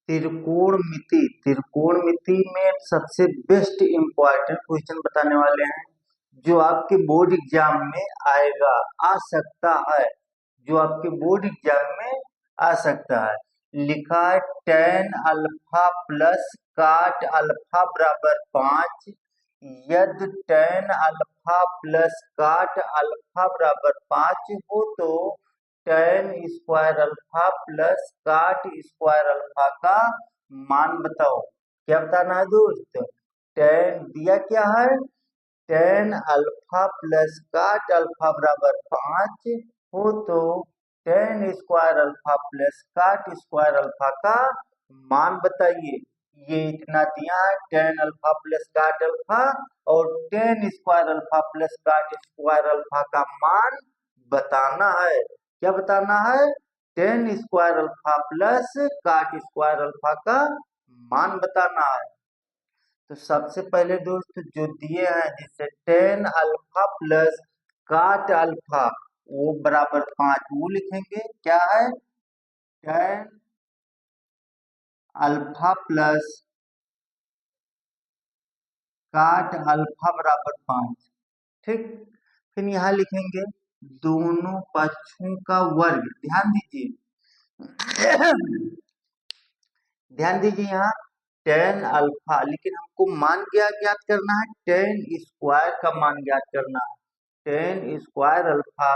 त्रिकोणमिति में सबसे best important question बताने वाले हैं जो आपके बोर्ड एग्जाम में आएगा, आ सकता है, जो आपके बोर्ड एग्जाम में आ सकता है। लिखा है tan alpha plus cot alpha बराबर 5, यदि tan alpha plus cot alpha बराबर 5 हो तो tan square alpha plus cot square alpha का मान बताओ। क्या बताना है दोस्त? tan दिया क्या है, tan alpha plus cot alpha बराबर 5 हो तो tan square alpha plus cot square alpha का मान बताइए। ये इतना दिया है tan alpha plus cot alpha, और tan square alpha plus cot square alpha का मान बताना है। क्या बताना है? tan square alpha plus cot square alpha का मान बताना है। तो सबसे पहले दोस्त जो दिए हैं, जिससे tan alpha plus cot alpha वो बराबर 5, वो लिखेंगे। क्या है? tan alpha plus cot alpha बराबर 5। ठीक, फिर यहाँ लिखेंगे दोनों पक्षों का वर्ग। ध्यान दीजिए ध्यान दीजिए यहाँ tan अल्फा, लेकिन हमको मान क्या ज्ञात करना है? tan स्क्वायर का मान ज्ञात करना है। tan square alpha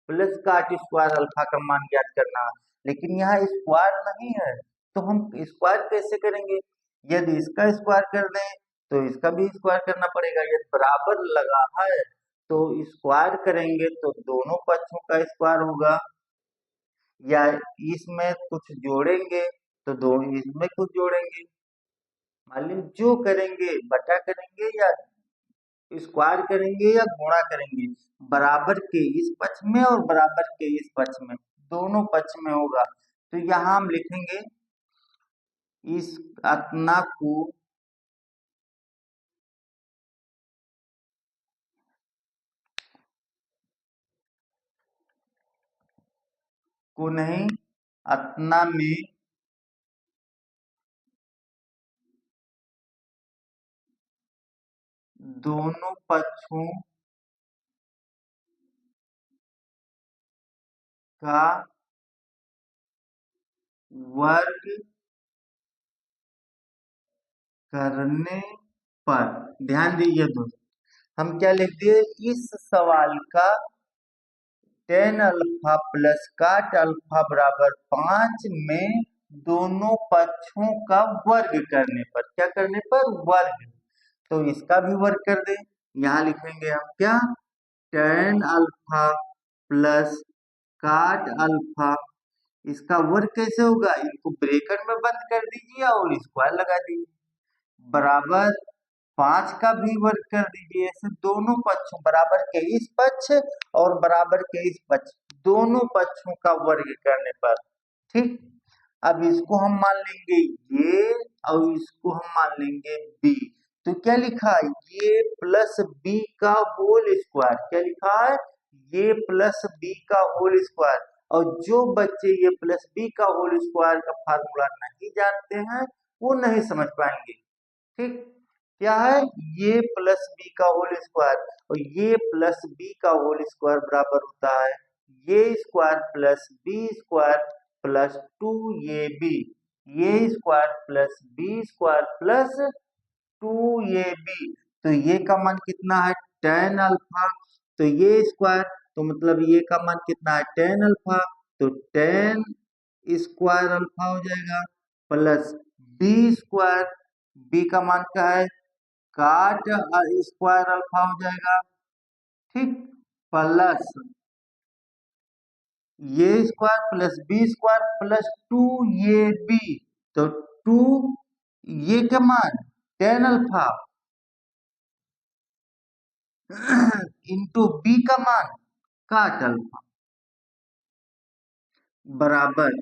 plus cot square alpha का मान ज्ञात करना है, लेकिन यहाँ स्क्वायर नहीं है तो हम स्क्वायर कैसे करेंगे? यदि इसका स्क्वायर कर दें तो इसका भी स्क्वायर करना पड़ेगा। यदि बराबर लगा है तो स्क्वायर करेंगे तो दोनों पक्षों का स्क्वायर होगा, या इसमें कुछ जोड़ेंगे तो दो इसमें कुछ जोड़ेंगे। मान लीजिए जो करेंगे, बटा करेंगे या स्क्वायर करेंगे या गुणा करेंगे, बराबर के इस पक्ष में और बराबर के इस पक्ष में, दोनों पक्ष में होगा। तो यहाँ हम लिखेंगे इस अतना को नहीं, अतना में दोनों पक्षों का वर्ग करने पर। ध्यान दीजिए दोस्त, हम क्या लिख दिए इस सवाल का? tan alpha plus cot alpha बराबर 5 में दोनों पक्षों का वर्ग करने पर। क्या करने पर? वर्ग। तो इसका भी वर्ग कर दे। यहाँ लिखेंगे हम क्या? tan alpha plus cot alpha, इसका वर्ग कैसे होगा? इनको ब्रैकेट में बंद कर दीजिए और स्क्वायर लगा दीजिए, बराबर 5 का भी वर्ग कर दीजिए। ऐसे दोनों पक्षों, बराबर के इस पक्ष और बराबर के इस पक्ष, दोनों पक्षों का वर्ग करने पर। ठीक, अब इसको हम मान लेंगे ये और इसको हम मान लेंगे बी। तो क्या लिखा है? ये प्लस बी का होल स्क्वायर। क्या लिखा है? ये प्लस बी का होल स्क्वायर। और जो बच्चे ये प्लस बी का होल स्क्वायर का फार्मूला नहीं जानते हैं वो नहीं समझ पाएंगे। ठीक, क्या है? ये प्लस बी का होल स्क्वायर और ये प्लस बी का होल स्क्वायर बराबर होता है a square plus b square plus 2ab, a square plus b square plus 2ab। तो ये का मान कितना है? tan alpha. तो ये स्क्वायर, तो मतलब ये का मान कितना है? tan alpha. तो tan स्क्वायर अल्फा हो जाएगा प्लस बी स्क्वायर, बी का मान क्या है? काट स्क्वायर अल्फा हो जाएगा। ठीक, plus a square plus b square plus 2ab। तो 2 ये क्या मान? tan अल्फा इंटू बी का मान काट अल्फा बराबर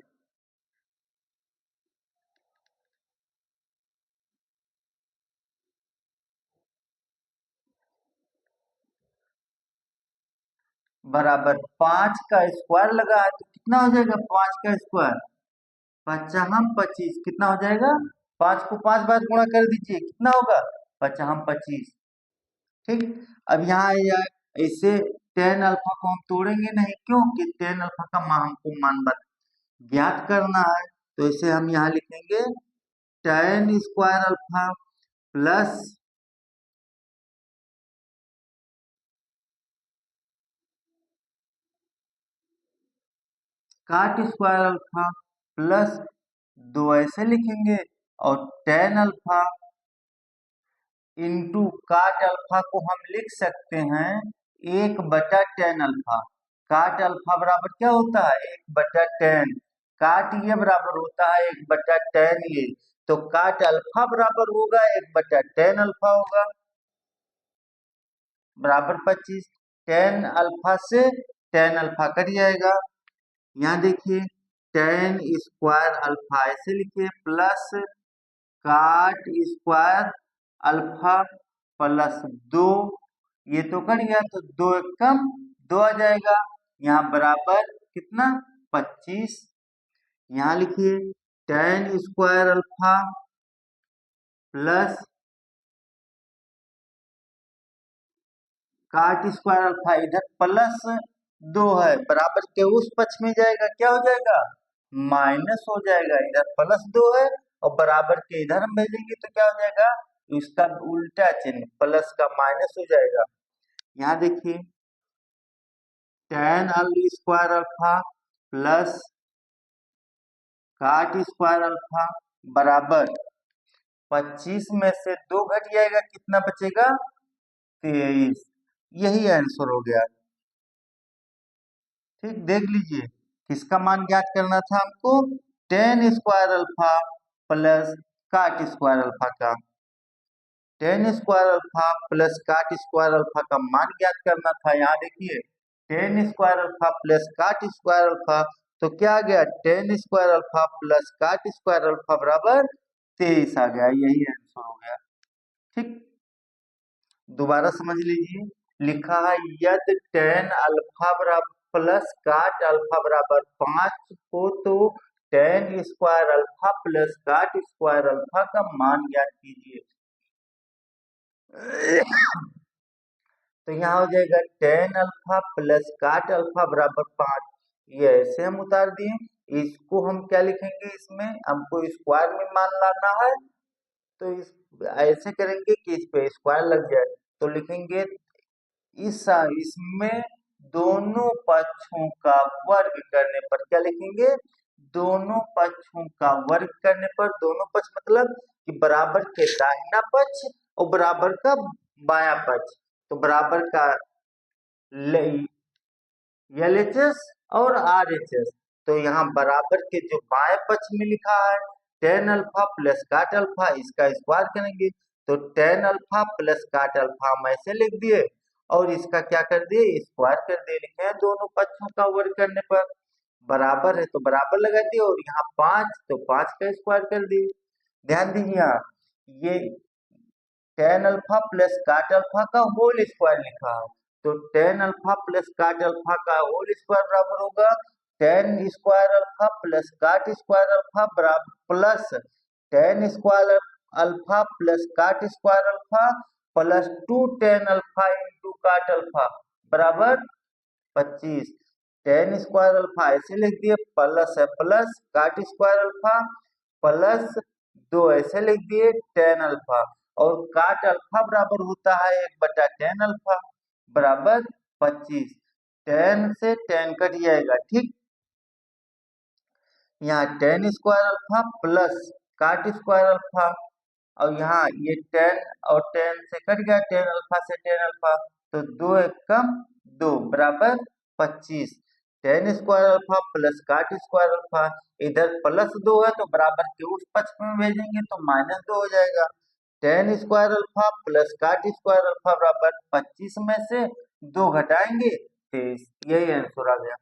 बराबर 5 का स्क्वायर लगा है तो कितना हो जाएगा? 5 का स्क्वायर पचहम 25 कितना हो जाएगा? 5 को 5 बार गुणा कर दीजिए, कितना होगा? पचहम 25। ठीक। अब यहाँ इसे टेन अल्फा को हम तोड़ेंगे नहीं, क्यों कि टेन अल्फा का मान हमको ज्ञात करना है। तो इसे हम यहाँ लिखेंगे ten square alpha plus cot square alpha plus 2 ऐसे लिखेंगे, और ten alpha into cot alpha को हम लिख सकते हैं 1/10 अल्फा। काट अल्फा बराबर क्या होता है? 1/10। काट ये बराबर होता है 1/10 ये। तो काट अल्फा बराबर होगा 1/10 अल्फा होगा, बराबर 25। 10 अल्फा से 10 अल्फा कट जाएगा। यहाँ देखिए टेन स्क्वायर अल्फा ऐसे लिखिए plus cot square alpha plus 2, ये तो कट गया तो 2 कम 2 आ जाएगा। यहाँ बराबर कितना? 25। यहाँ लिखिए ten square alpha plus cot square alpha, इधर प्लस 2 है, बराबर के उस पक्ष में जाएगा, क्या हो जाएगा? माइनस हो जाएगा। इधर प्लस 2 है और बराबर के इधर हम भेजेंगे तो क्या हो जाएगा? इसका उल्टा चिन्ह, प्लस का माइनस हो जाएगा। यहाँ देखिए tan square alpha plus cot square alpha बराबर 25 में से 2 घट जाएगा, कितना बचेगा? 23। यही आंसर हो गया। ठीक, देख लीजिए किसका मान ज्ञात करना था हमको? Tan square alpha plus cot square alpha का। Tan square alpha plus cot square alpha का मान ज्ञात करना था। यहाँ देखिए tan square alpha plus cot square alpha, तो क्या आ गया? Tan square alpha plus cot square alpha बराबर 23 आ गया। यही आंसर हो गया। ठीक, दोबारा समझ लीजिए, लिखा है यदि टेन अल्फा बराबर प्लस काट अल्फा बराबर 5 हो तो ten square alpha plus cot square alpha का मान ज्ञात कीजिए। तो यहाँ हो जाएगा ten alpha plus cot alpha बराबर 5। ये ऐसे हम उतार दिए। इसको हम क्या लिखेंगे? इसमें हमको स्क्वायर में मान लाना है, तो इस ऐसे करेंगे कि इस पे स्क्वायर लग जाए। तो लिखेंगे इसमें दोनों पक्षों का वर्ग करने पर, क्या लिखेंगे? दोनों पक्षों का वर्ग करने पर, दोनों पक्ष मतलब कि बराबर के दाहिना पक्ष और बराबर का बायां पक्ष, तो बराबर का LHS और RHS। तो यहाँ बराबर के जो बाएं पक्ष में लिखा है ten alpha plus cot alpha, इसका स्क्वायर करेंगे तो tan alpha plus cot alpha हम ऐसे लिख दिए, और इसका क्या कर दिए? स्क्वायर कर दिए। लिखे हैं दोनों पक्षों का वर्ग करने पर, बराबर है तो बराबर लगा दिए, और यहाँ 5 तो 5 का स्क्वायर कर दिए। ध्यान दीजिए यहाँ ये tan alpha plus cot alpha का होल स्क्वायर लिखा है, तो tan alpha plus cot alpha का होल स्क्वायर बराबर होगा tan square alpha plus cot square alpha बराबर plus tan square alpha plus cot square alpha plus 2 tan alpha into cot alpha बराबर 25। Ten square alpha ऐसे लिख दिए, plus है plus cot square alpha plus 2 ऐसे लिख दिए टेन अल्फा, और काट अल्फा बराबर होता है 1/10 अल्फा बराबर 25। 10 से 10 कट जाएगा। ठीक, यहाँ ten square alpha plus cot square alpha, और यहाँ ये 10 और 10 से कट गया, 10 अल्फा से 10 अल्फा, तो 2 एक कम 2 बराबर 25। Ten square alpha plus cot square alpha, इधर प्लस 2 है तो बराबर के उस पक्ष में भेजेंगे तो -2 हो जाएगा। Ten square alpha plus cot square alpha बराबर 25 में से 2 घटाएंगे 23। यही आंसर आ गया।